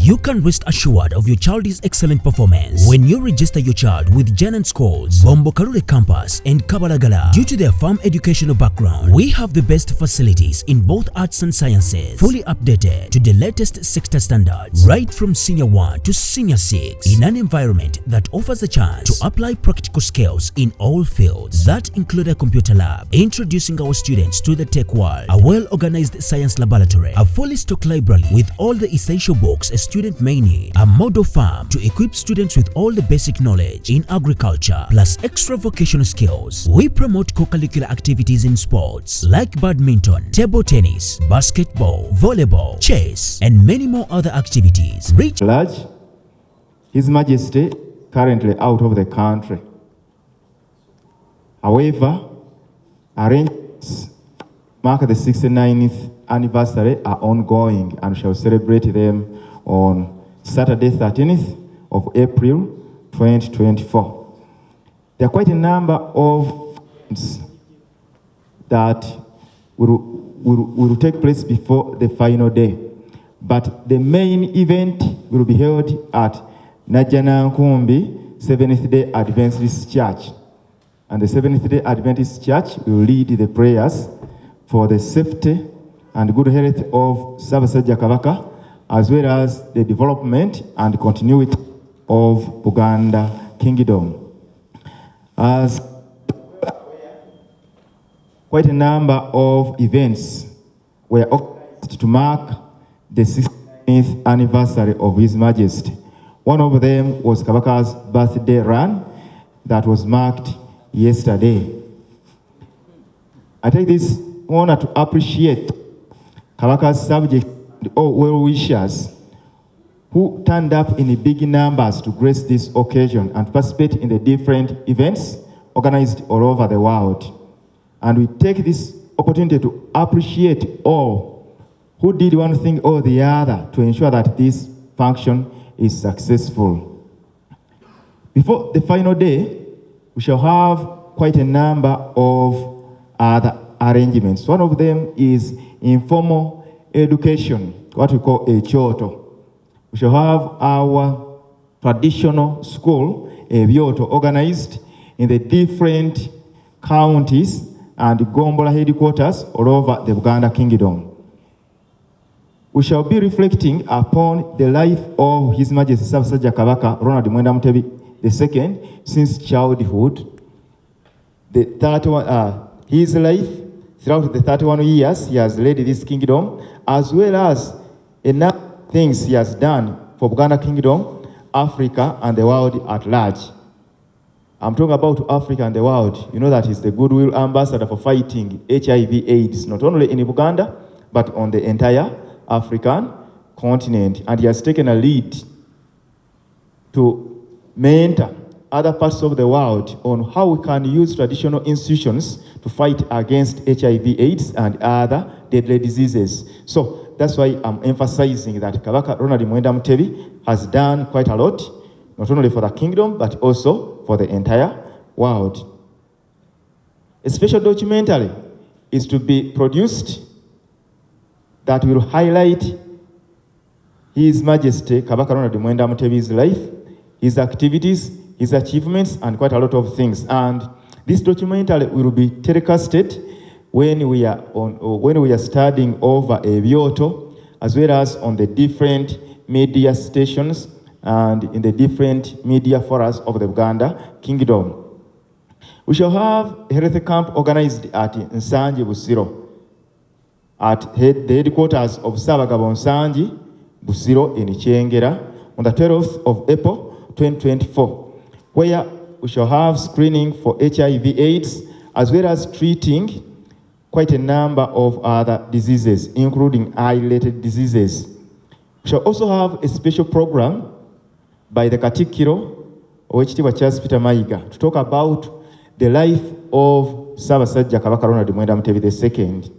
You can rest assured of your child's excellent performance when you register your child with Janan Schools, Bombo Karule Campus and Kabalagala. Due to their firm educational background, we have the best facilities in both arts and sciences, fully updated to the latest sector standards, right from Senior 1 to Senior 6, in an environment that offers a chance to apply practical skills in all fields. That include a computer lab, introducing our students to the tech world, a well-organized science laboratory, a fully stocked library with all the essential books a student may need, a model farm to equip students with all the basic knowledge in agriculture, plus extra vocational skills. We promote co-curricular activities in sports like badminton, table tennis, basketball, volleyball, chess, and many more other activities. Large, His Majesty currently out of the country. However, arrangements mark the 69th anniversary are ongoing and shall celebrate them on Saturday 13th of April 2024. There are quite a number of events that will take place before the final day, but the main event will be held at Najanankumbi 7th Day Adventist Church, and the 7th Day Adventist Church will lead the prayers for the safety and good health of Ssaabasajja Kabaka, as well as the development and continuity of Buganda Kingdom. As quite a number of events were organized to mark the 16th anniversary of His Majesty. One of them was Kabaka's birthday run that was marked yesterday. I take this honor to appreciate Kabaka's subject and all well-wishers who turned up in big numbers to grace this occasion and participate in the different events organized all over the world. And we take this opportunity to appreciate all who did one thing or the other to ensure that this function is successful. Before the final day, we shall have quite a number of other arrangements. One of them is informal education, what we call a choto. We shall have our traditional school, a byoto, organized in the different counties and Gombola headquarters all over the Buganda Kingdom. We shall be reflecting upon the life of His Majesty Ssaabasajja Kabaka Ronald Mwenda Mutebi II since childhood. His life throughout the 31 years he has led this kingdom, as well as enough things he has done for Buganda Kingdom, Africa, and the world at large. I'm talking about Africa and the world. You know that he's the goodwill ambassador for fighting HIV/AIDS, not only in Uganda, but on the entire African continent. And he has taken a lead to mentor other parts of the world on how we can use traditional institutions to fight against HIV/AIDS and other deadly diseases. So that's why I'm emphasizing that Kabaka Ronald Mwenda Mutebi has done quite a lot, not only for the kingdom, but also for the entire world. A special documentary is to be produced that will highlight His Majesty Kabaka Ronald Mwenda Mutebi's life, his activities, his achievements, and quite a lot of things. And this documentary will be telecasted when we are studying over a byoto, as well as on the different media stations and in the different media forums of the Buganda Kingdom. We shall have a health camp organized at Nsanji Busiro, at the headquarters of Ssaabagabo Nsanji Busiro in Kyengera on the 12th of April 2024, where we shall have screening for HIV/AIDS, as well as treating quite a number of other diseases, including eye-related diseases. We shall also have a special program by the Katikkiro, Oweekitiibwa Charles Peter Mayiga, to talk about the life of Ssaabasajja Kabaka Ronald Mwenda Mutebi II.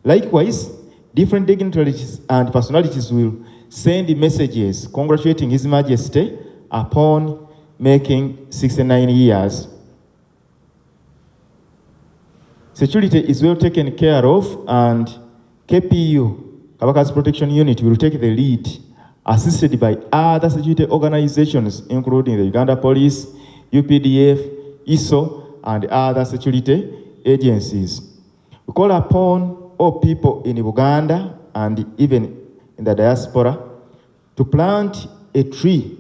Likewise, different dignitaries and personalities will send messages congratulating His Majesty upon making 69 years. Security is well taken care of, and KPU, Kabaka's Protection Unit, will take the lead assisted by other security organizations, including the Uganda Police, UPDF, ISO, and other security agencies. We call upon all people in Uganda and even in the diaspora to plant a tree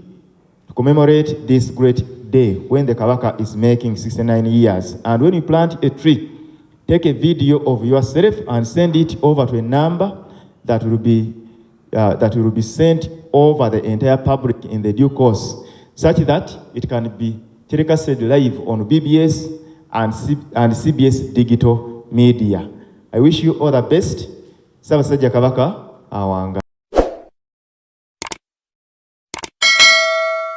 to commemorate this great day when the Kabaka is making 69 years. And when you plant a tree, take a video of yourself and send it over to a number that will be sent over the entire public in the due course, such that it can be telecasted live on BBS and CBS digital media. I wish you all the best. Sabasajja Kabaka awanga.